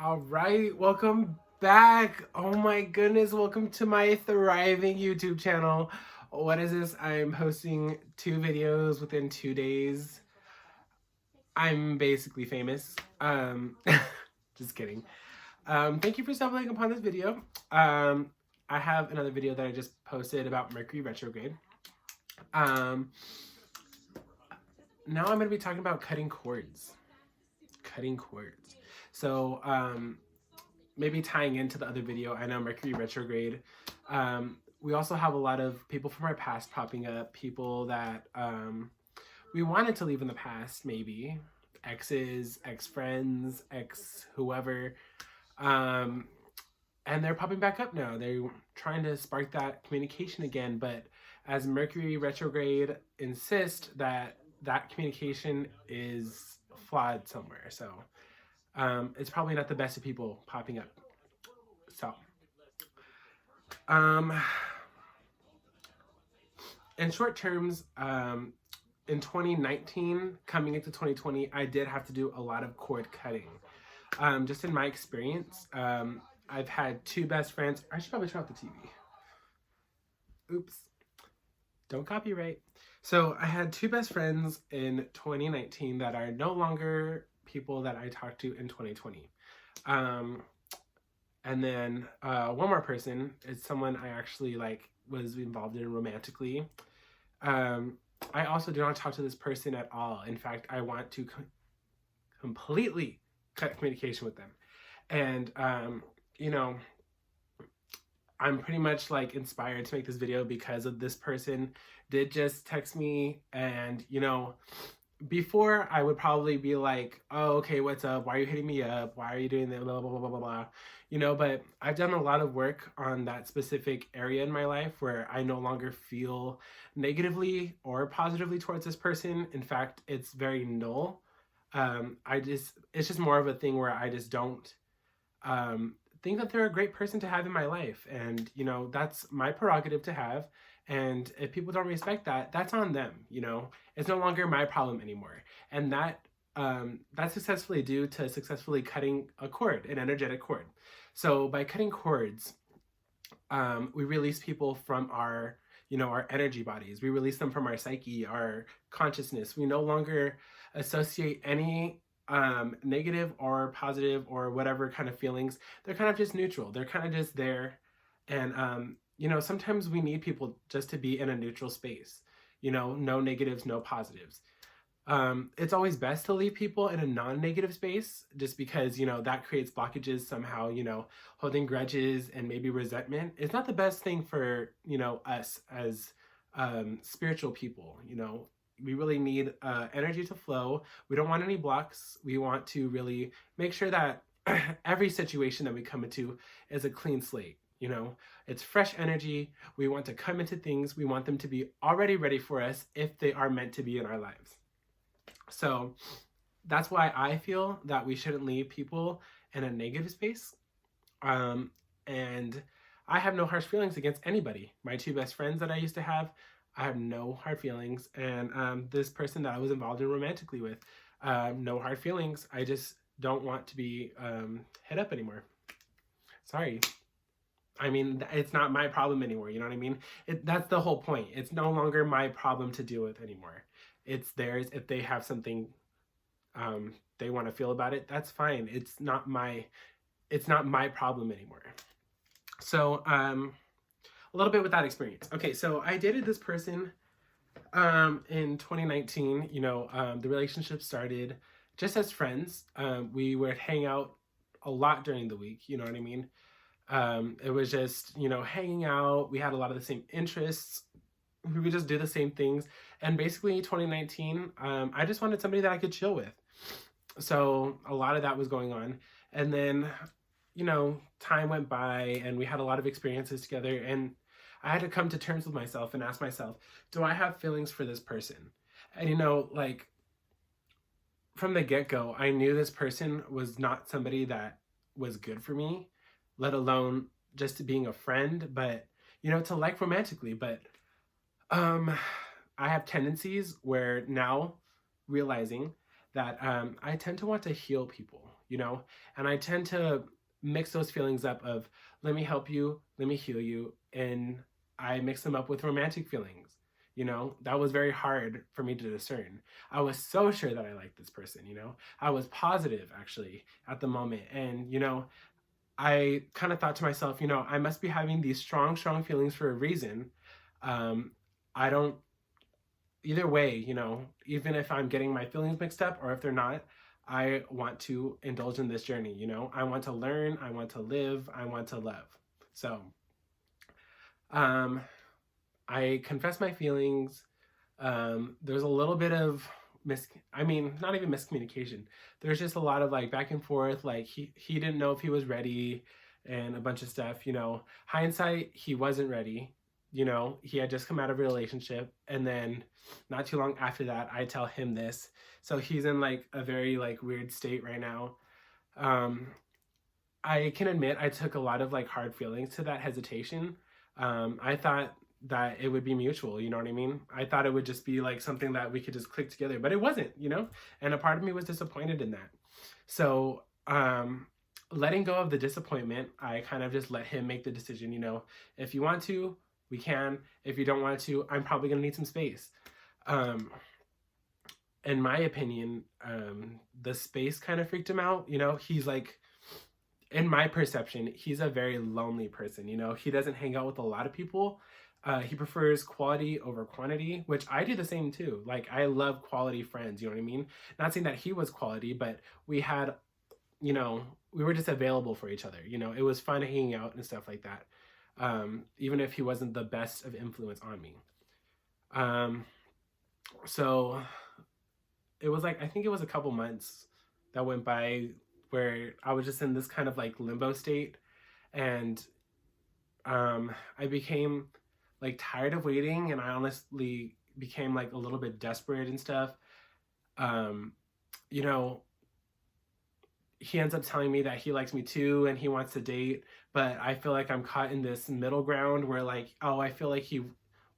All right, welcome back. Oh my goodness, welcome to my thriving YouTube channel. What is this? I'm posting 2 videos within 2 days. I'm basically famous. Just kidding. Thank you for stumbling upon this video. I have another video that I just posted about Mercury retrograde. Now I'm going to be talking about cutting chords. Cutting chords. So, maybe tying into the other video, I know Mercury retrograde. We also have a lot of people from our past popping up, people that we wanted to leave in the past, maybe exes, ex-friends, ex-whoever, and they're popping back up now. They're trying to spark that communication again, but as Mercury retrograde insists that communication is flawed somewhere, so it's probably not the best of people popping up. So, in short terms, in 2019, coming into 2020, I did have to do a lot of chord cutting. Just in my experience, I've had 2 best friends. I should probably turn off the TV. Oops. Don't copyright. So I had 2 best friends in 2019 that are no longer people that I talked to in 2020. And then one more person is someone I actually was involved in romantically. I also do not talk to this person at all. In fact, I want to completely cut communication with them. And I'm pretty much inspired to make this video because of this person did just text me, and before I would probably be like, oh, okay, what's up? Why are you hitting me up? Why are you doing that? Blah, blah, blah, blah, blah, blah. But I've done a lot of work on that specific area in my life where I no longer feel negatively or positively towards this person. In fact, it's very null. It's just more of a thing where I just don't think that they're a great person to have in my life. And, that's my prerogative to have. And if people don't respect that, that's on them. It's no longer my problem anymore. And that's successfully due to successfully cutting a chord, an energetic chord. So by cutting chords, we release people from our energy bodies. We release them from our psyche, our consciousness. We no longer associate any negative or positive or whatever kind of feelings. They're kind of just neutral. They're kind of just there. And sometimes we need people just to be in a neutral space. No negatives, no positives. It's always best to leave people in a non-negative space, just because that creates blockages somehow. Holding grudges and maybe resentment is not the best thing for us as spiritual people. We really need energy to flow. We don't want any blocks. We want to really make sure that every situation that we come into is a clean slate. It's fresh energy. We want to come into things. We want them to be already ready for us if they are meant to be in our lives. So that's why I feel that we shouldn't leave people in a negative space. And I have no harsh feelings against anybody. My 2 best friends that I used to have, I have no hard feelings. And this person that I was involved in romantically with, no hard feelings. I just don't want to be hit up anymore. Sorry. I mean, it's not my problem anymore. You know what I mean? That's the whole point. It's no longer my problem to deal with anymore. It's theirs. If they have something they want to feel about it, that's fine. It's not my problem anymore. So a little bit with that experience. Okay, so I dated this person in 2019. The relationship started just as friends. We would hang out a lot during the week. You know what I mean? It was just, hanging out. We had a lot of the same interests. We would just do the same things. And basically 2019, I just wanted somebody that I could chill with. So a lot of that was going on. And then, time went by and we had a lot of experiences together. And I had to come to terms with myself and ask myself, do I have feelings for this person? And, from the get-go, I knew this person was not somebody that was good for me, let alone just being a friend, but, to like romantically. But I have tendencies where now realizing that I tend to want to heal people. you know? And I tend to mix those feelings up of, let me help you, let me heal you, and I mix them up with romantic feelings. You know, that was very hard for me to discern. I was so sure that I liked this person, you know? I was positive actually at the moment. And, you know, I kind of thought to myself, you know, I must be having these strong, strong feelings for a reason. Um, I don't, either way, you know, even if I'm getting my feelings mixed up or if they're not, I want to indulge in this journey, you know? I want to learn, I want to live, I want to love. So, um, I confess my feelings. There's a little bit of I mean, not even miscommunication. There's just a lot of like back and forth. Like he didn't know if he was ready and a bunch of stuff, you know. Hindsight, he wasn't ready. You know, he had just come out of a relationship, and then not too long after that, I tell him this. So he's in like a very like weird state right now. Um, I can admit I took a lot of like hard feelings to that hesitation. I thought that it would be mutual, you know what I mean? I thought it would just be like something that we could just click together, but it wasn't, you know? And a part of me was disappointed in that. So, letting go of the disappointment, I kind of just let him make the decision, you know, if you want to, we can. If you don't want to, I'm probably gonna need some space. Um, in my opinion, the space kind of freaked him out, you know? He's like, in my perception, he's a very lonely person. You know, he doesn't hang out with a lot of people. He prefers quality over quantity, which I do the same too. Like, I love quality friends, you know what I mean? Not saying that he was quality, but we had, you know, we were just available for each other. You know, it was fun hanging out and stuff like that. Even if he wasn't the best of influence on me. So it was like, I think it was a couple months that went by where I was just in this kind of like limbo state, and I became like tired of waiting, and I honestly became like a little bit desperate and stuff. Um, you know, he ends up telling me that he likes me too and he wants to date, but I feel like I'm caught in this middle ground where like, oh, I feel like he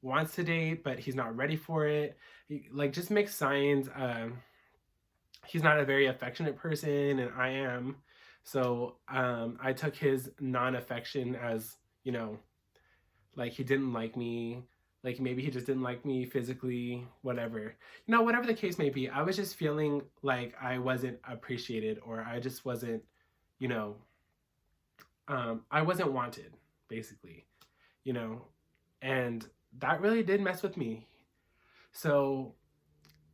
wants to date, but he's not ready for it. He, like, just mixed signs. He's not a very affectionate person, and I am. So I took his non-affection as, you know, like he didn't like me, like maybe he just didn't like me physically, whatever. You know, whatever the case may be, I was just feeling like I wasn't appreciated, or I just wasn't, you know, I wasn't wanted, basically, you know, and that really did mess with me. So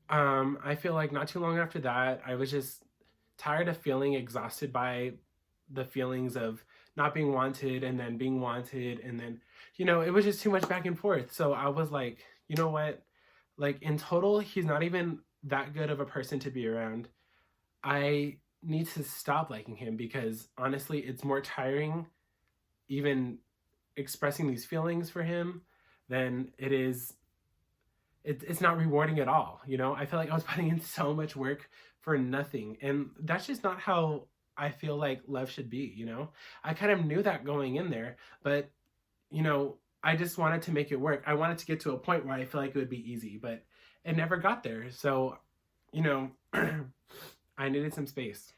I feel like not too long after that, I was just tired of feeling exhausted by the feelings of not being wanted and then being wanted. And then, you know, it was just too much back and forth. So I was like, you know what? Like, in total, he's not even that good of a person to be around. I need to stop liking him because honestly, it's more tiring even expressing these feelings for him than it is it's not rewarding at all. You know, I feel like I was putting in so much work for nothing, and that's just not how I feel like love should be. You know, I kind of knew that going in there, but you know, I just wanted to make it work. I wanted to get to a point where I feel like it would be easy, but it never got there. So, you know, I needed some space.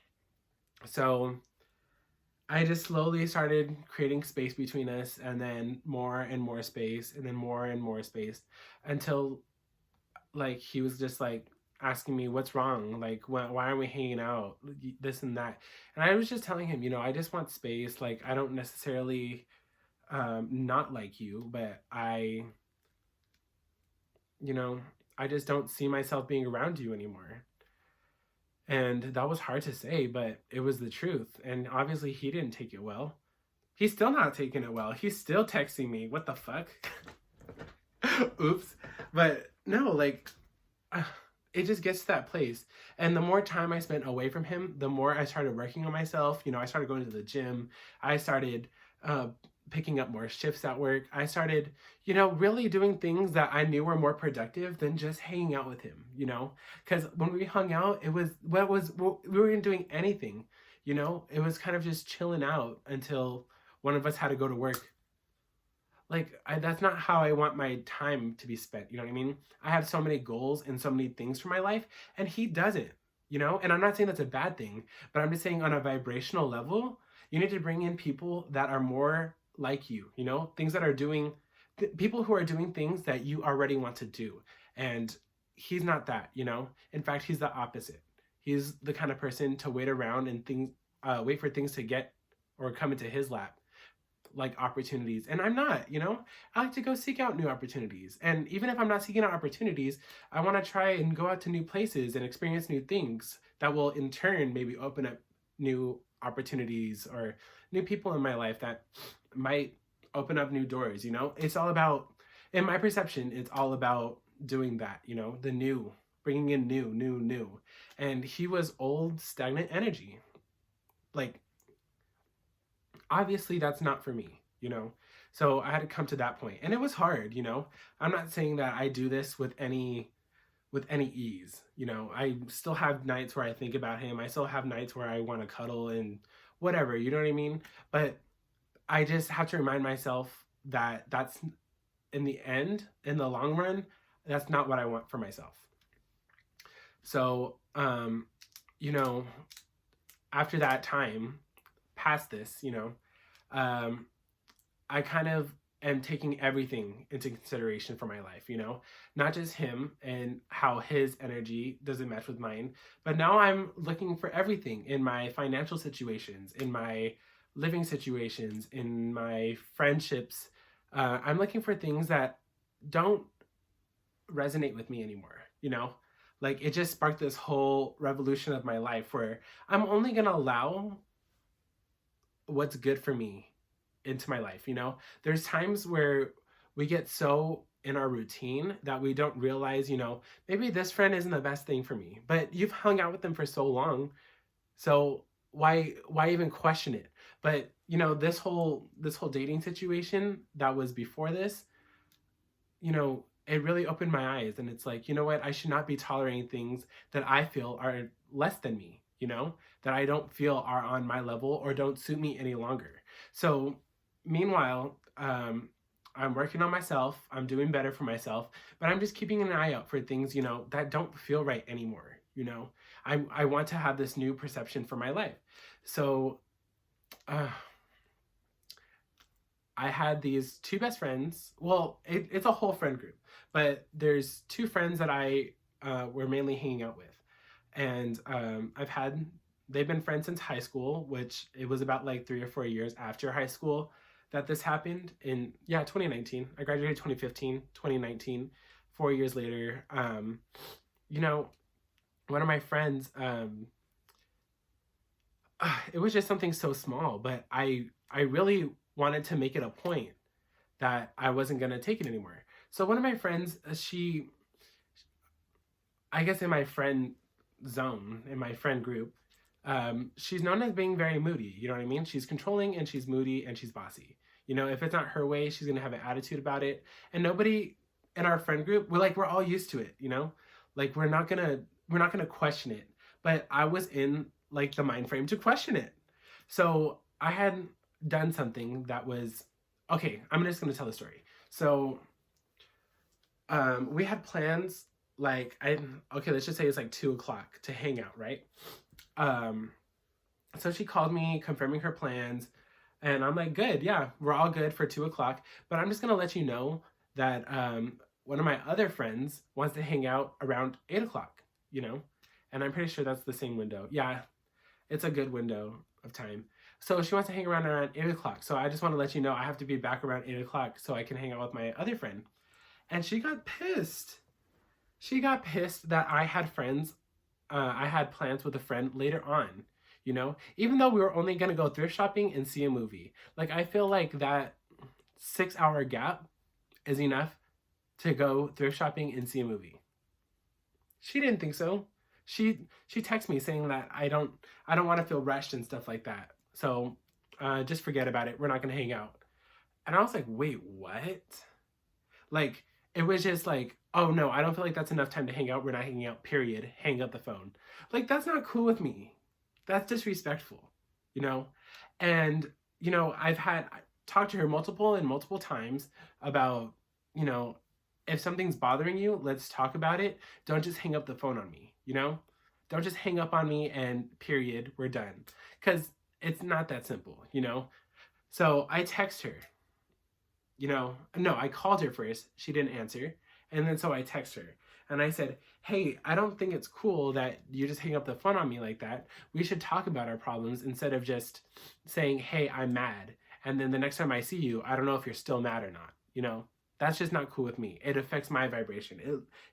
So I just slowly started creating space between us, and then more and more space, and then more and more space, until like he was just like asking me what's wrong, like why aren't we hanging out, this and that. And I was just telling him, you know, I just want space. Like, I don't necessarily not like you, but you know, I just don't see myself being around you anymore. And that was hard to say, but it was the truth. And obviously he didn't take it well. He's still not taking it well. He's still texting me, what the fuck. Oops. But no, like, it just gets to that place. And the more time I spent away from him, the more I started working on myself. You know, I started going to the gym. I started picking up more shifts at work. I started, you know, really doing things that I knew were more productive than just hanging out with him, you know? Because when we hung out, it was, we weren't doing anything, you know? It was kind of just chilling out until one of us had to go to work. Like, that's not how I want my time to be spent, you know what I mean? I have so many goals and so many things for my life, and he doesn't, you know? And I'm not saying that's a bad thing, but I'm just saying on a vibrational level, you need to bring in people that are more like you know? Things that are doing, people who are doing things that you already want to do. And he's not that, you know? In fact, he's the opposite. He's the kind of person to wait around and wait for things to get or come into his lap, like opportunities. And I'm not, you know? I like to go seek out new opportunities. And even if I'm not seeking out opportunities, I want to try and go out to new places and experience new things that will in turn maybe open up new opportunities or new people in my life that might open up new doors, you know? It's all about, in my perception, it's all about doing that, you know, the new, bringing in new. And he was old, stagnant energy. Like, obviously that's not for me, you know? So I had to come to that point. And it was hard, you know? I'm not saying that I do this with any ease, you know? I still have nights where I think about him. I still have nights where I want to cuddle and whatever, you know what I mean? But I just have to remind myself that that's, in the end, in the long run, that's not what I want for myself. So, you know, after that time, past this, you know, I kind of am taking everything into consideration for my life, you know, not just him and how his energy doesn't match with mine, but now I'm looking for everything in my financial situations, in my living situations, in my friendships. I'm looking for things that don't resonate with me anymore, you know? Like, it just sparked this whole revolution of my life where I'm only gonna allow what's good for me into my life, you know? There's times where we get so in our routine that we don't realize, you know, maybe this friend isn't the best thing for me, but you've hung out with them for so long, so why even question it? But, you know, this whole dating situation that was before this, you know, it really opened my eyes, and it's like, you know what, I should not be tolerating things that I feel are less than me, you know, that I don't feel are on my level or don't suit me any longer. So meanwhile, I'm working on myself, I'm doing better for myself, but I'm just keeping an eye out for things, you know, that don't feel right anymore, you know. I want to have this new perception for my life. So I had these two best friends. Well, it's a whole friend group, but there's two friends that I were mainly hanging out with. And they've been friends since high school, which it was about like 3 or 4 years after high school that this happened in, 2019. I graduated 2015, 2019, 4 years later. You know, one of my friends, it was just something so small, but I really wanted to make it a point that I wasn't going to take it anymore. So one of my friends, I guess in my friend zone, in my friend group, she's known as being very moody. You know what I mean? She's controlling and she's moody and she's bossy. You know, if it's not her way, she's going to have an attitude about it. And nobody in our friend group, we're all used to it, you know? Like, we're not going to question it. But I was in like the mind frame to question it. So I had done something that was, okay, I'm just going to tell the story. So we had plans, like, let's just say it's like 2:00 to hang out, right? So she called me confirming her plans, and I'm like, good, yeah, we're all good for 2:00, but I'm just going to let you know that one of my other friends wants to hang out around 8:00, you know? And I'm pretty sure that's the same window. Yeah, it's a good window of time. So she wants to hang around 8:00. So I just want to let you know I have to be back around 8:00 so I can hang out with my other friend. And she got pissed. She got pissed that I had plans with a friend later on, you know? Even though we were only going to go thrift shopping and see a movie. Like, I feel like that 6-hour gap is enough to go thrift shopping and see a movie. She didn't think so. She texted me saying that I don't want to feel rushed and stuff like that. So just forget about it. We're not going to hang out. And I was like, wait, what? Like, it was just like, oh no, I don't feel like that's enough time to hang out. We're not hanging out, period. Hang up the phone. Like, that's not cool with me. That's disrespectful, you know? And, you know, I've talked to her multiple times about, you know, if something's bothering you, let's talk about it. Don't just hang up the phone on me, you know? Don't just hang up on me and period, we're done. Because it's not that simple, you know? So I text her, you know, no, I called her first. She didn't answer. And then so I text her and I said, hey, I don't think it's cool that you just hang up the phone on me like that. We should talk about our problems instead of just saying, hey, I'm mad. And then the next time I see you, I don't know if you're still mad or not, you know? That's just not cool with me. It affects my vibration.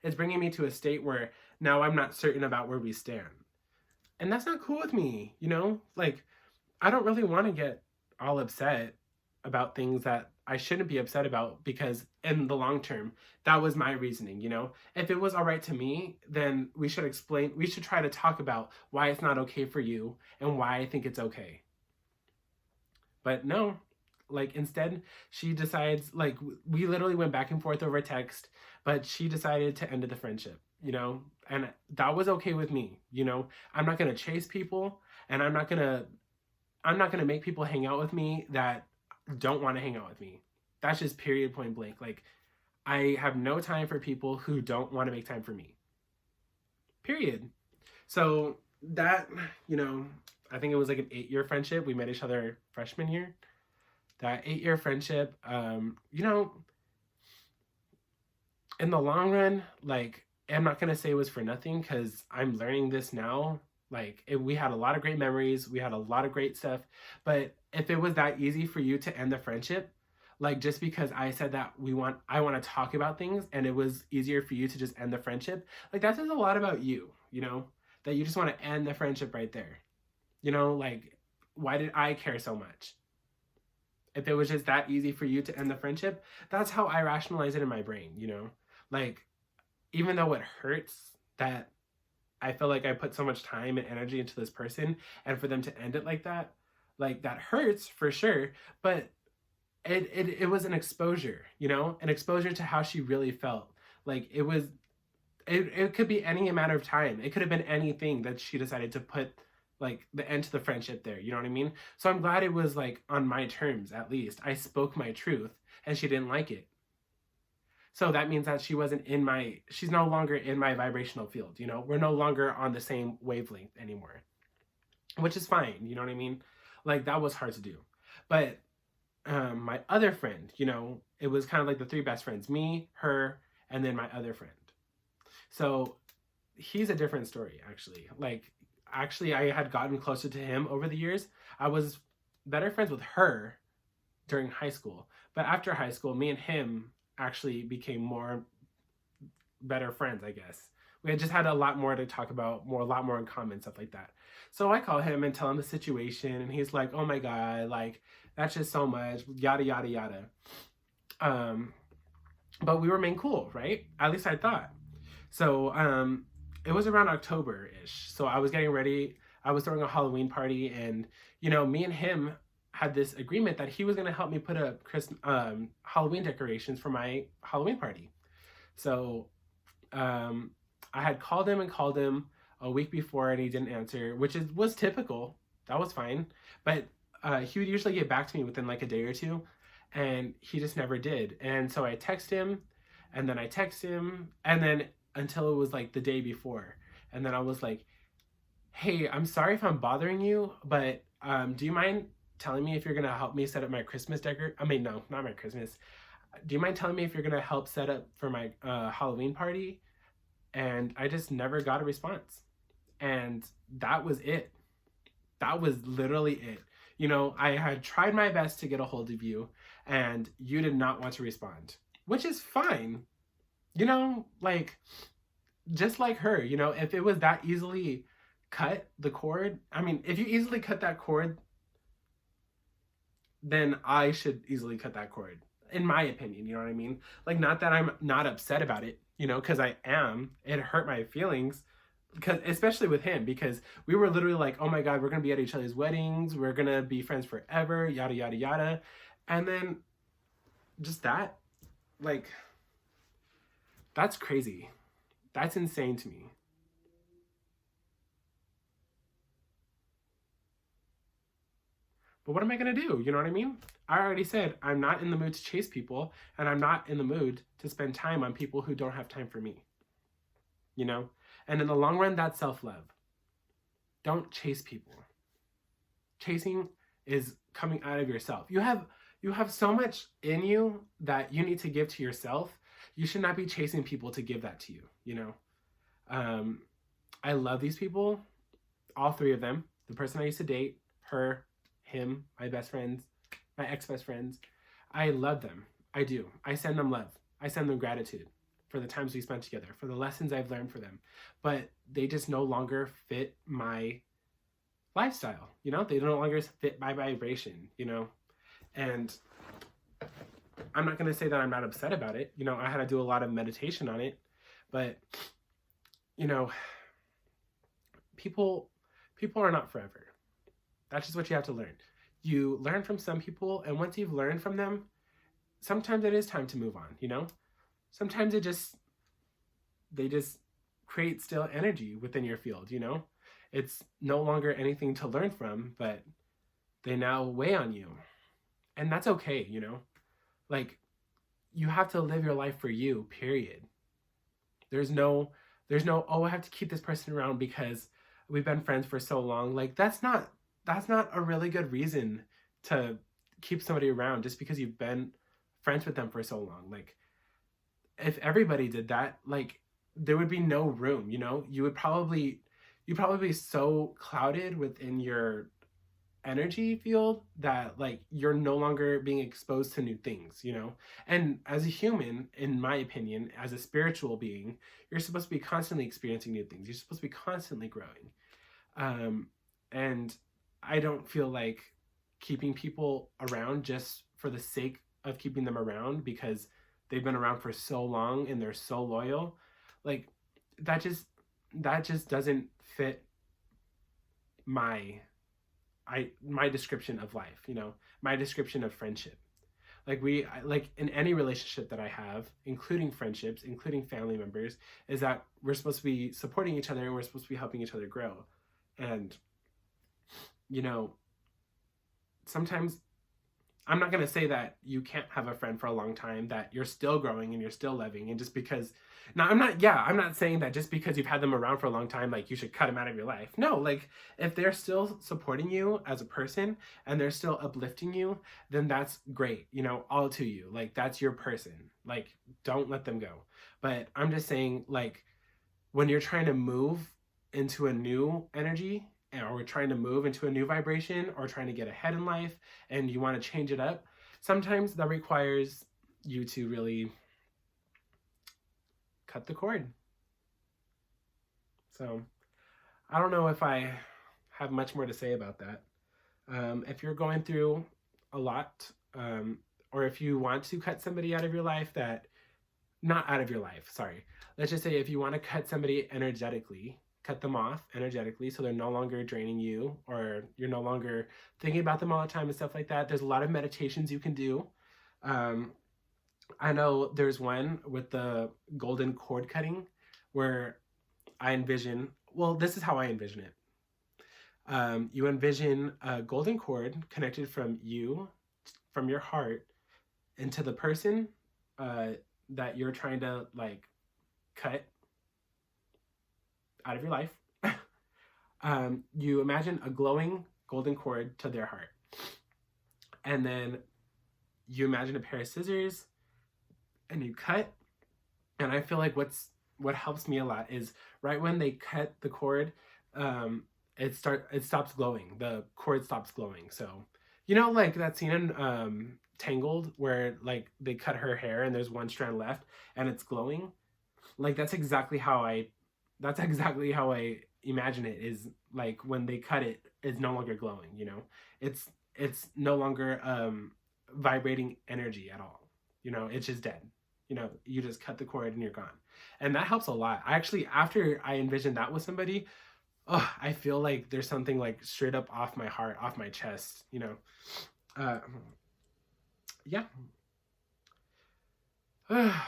It's bringing me to a state where now I'm not certain about where we stand. And that's not cool with me, you know? Like, I don't really want to get all upset about things that I shouldn't be upset about because in the long term, that was my reasoning, you know? If it was all right to me, then we should try to talk about why it's not okay for you and why I think it's okay. But no, like instead she decides, like we literally went back and forth over text, but she decided to end the friendship, you know? And that was okay with me, you know? I'm not going to chase people and I'm not going to make people hang out with me that don't want to hang out with me. That's just period, point blank. Like, I have no time for people who don't want to make time for me. Period. So that, you know, I think it was like an 8-year friendship. We met each other freshman year. That 8-year friendship, you know, in the long run, like, I'm not going to say it was for nothing because I'm learning this now. Like, we had a lot of great memories. We had a lot of great stuff. But if it was that easy for you to end the friendship, like just because I said that I want to talk about things and it was easier for you to just end the friendship, like that says a lot about you, you know, that you just want to end the friendship right there. You know, like, why did I care so much? If it was just that easy for you to end the friendship, that's how I rationalize it in my brain, you know? Like, even though it hurts that I feel like I put so much time and energy into this person and for them to end it like that hurts for sure, but it was an exposure, you know, an exposure to how she really felt. Like it could be any amount of time. It could have been anything that she decided to put like the end to the friendship there. You know what I mean? So I'm glad it was like on my terms, at least. I spoke my truth and she didn't like it. So that means that she's no longer in my vibrational field, you know? We're no longer on the same wavelength anymore, which is fine, you know what I mean? Like, that was hard to do. But my other friend, you know, it was kind of like the 3 best friends, me, her, and then my other friend. So he's a different story, actually. Like, actually, I had gotten closer to him over the years. I was better friends with her during high school. But after high school, me and him actually became better friends, I guess. We had just had a lot more to talk about, a lot more in common, stuff like that. So I call him and tell him the situation, and he's like, oh my God, like, that's just so much, yada, yada, yada. But we remain cool, right? At least I thought. So it was around October-ish. So I was getting ready. I was throwing a Halloween party, and, you know, me and him had this agreement that he was going to help me put up Halloween decorations for my Halloween party. So I had called him a week before and he didn't answer, which was typical. That was fine. But he would usually get back to me within like a day or two, and he just never did. And so I text him, and then I text him, and then until it was like the day before. And then I was like, hey, I'm sorry if I'm bothering you, but do you mind telling me if you're going to help me set up my Christmas no, not my Christmas. Do you mind telling me if you're going to help set up for my Halloween party? And I just never got a response. And that was it. That was literally it. You know, I had tried my best to get a hold of you, and you did not want to respond, which is fine. You know, like, just like her, you know, if it was that easily cut, the cord, I mean, if you easily cut that cord, then I should easily cut that cord, in my opinion, you know what I mean? Like, not that I'm not upset about it, you know, because I am. It hurt my feelings, because especially with him, because we were literally like, oh my God, we're going to be at each other's weddings, we're going to be friends forever, yada, yada, yada. And then just that, like, that's crazy. That's insane to me. But what am I going to do? You know what I mean? I already said I'm not in the mood to chase people, and I'm not in the mood to spend time on people who don't have time for me. You know? And in the long run, that's self-love. don't chase people. Chasing is coming out of yourself. You have so much in you that you need to give to yourself. You should not be chasing people to give that to you, you know? I love these people, all three of them. The person I used to date, her, him, my best friends, my ex-best friends. I love them. I do. I send them love. I send them gratitude for the times we spent together, for the lessons I've learned for them. But they just no longer fit my lifestyle, you know? They no longer fit my vibration, you know? And I'm not going to say that I'm not upset about it. You know, I had to do a lot of meditation on it. But, you know, people are not forever. That's just what you have to learn. You learn from some people, and once you've learned from them, sometimes it is time to move on, you know? Sometimes they just create still energy within your field, you know? It's no longer anything to learn from, but they now weigh on you. And that's okay, you know? Like, you have to live your life for you, period. There's no, oh, I have to keep this person around because we've been friends for so long. Like, that's not a really good reason to keep somebody around just because you've been friends with them for so long. Like, if everybody did that, like, there would be no room, you know? You'd probably be so clouded within your energy field that, like, you're no longer being exposed to new things, you know? And as a human, in my opinion, as a spiritual being, you're supposed to be constantly experiencing new things. You're supposed to be constantly growing. And I don't feel like keeping people around just for the sake of keeping them around because they've been around for so long and they're so loyal. Like, that just doesn't fit my description of life, you know, my description of friendship. Like in any relationship that I have, including friendships, including family members, is that we're supposed to be supporting each other and we're supposed to be helping each other grow. And, you know, sometimes I'm not going to say that you can't have a friend for a long time, that you're still growing and you're still loving. And just because, now I'm not saying that just because you've had them around for a long time, like, you should cut them out of your life. No, like, if they're still supporting you as a person and they're still uplifting you, then that's great, you know, all to you. Like, that's your person. Like, don't let them go. But I'm just saying, like, when you're trying to move into a new energy, or we're trying to move into a new vibration, or trying to get ahead in life and you want to change it up, sometimes that requires you to really cut the cord. So I don't know if I have much more to say about that. If you're going through a lot, or if you want to cut somebody out of your life not out of your life, sorry. Let's just say if you want to cut somebody energetically, cut them off energetically so they're no longer draining you, or you're no longer thinking about them all the time and stuff like that. There's a lot of meditations you can do. I know there's one with the golden cord cutting where I envision, well, this is how I envision it. You envision a golden cord connected from your heart, into the person that you're trying to, like, cut out of your life. You imagine a glowing golden cord to their heart. And then you imagine a pair of scissors and you cut. And I feel like what helps me a lot is right when they cut the cord, it stops glowing. The cord stops glowing. So, you know, like that scene in Tangled where, like, they cut her hair and there's one strand left and it's glowing. Like, that's exactly how I imagine it, is like when they cut it, it's no longer glowing, you know? It's no longer vibrating energy at all. You know, it's just dead. You know, you just cut the cord and you're gone. And that helps a lot. I actually, after I envisioned that with somebody, oh, I feel like there's something, like, straight up off my heart, off my chest, you know? Yeah. I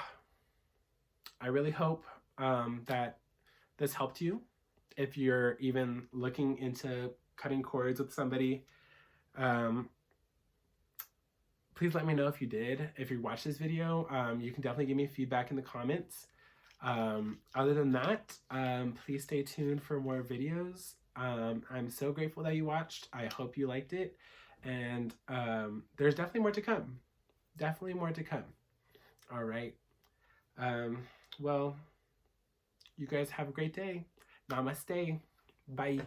really hope that this helped you. If you're even looking into cutting cords with somebody, please let me know if you did. If you watched this video, you can definitely give me feedback in the comments. Other than that, please stay tuned for more videos. I'm so grateful that you watched. I hope you liked it. And there's definitely more to come. Definitely more to come. All right. Um, well, you guys have a great day. Namaste. Bye.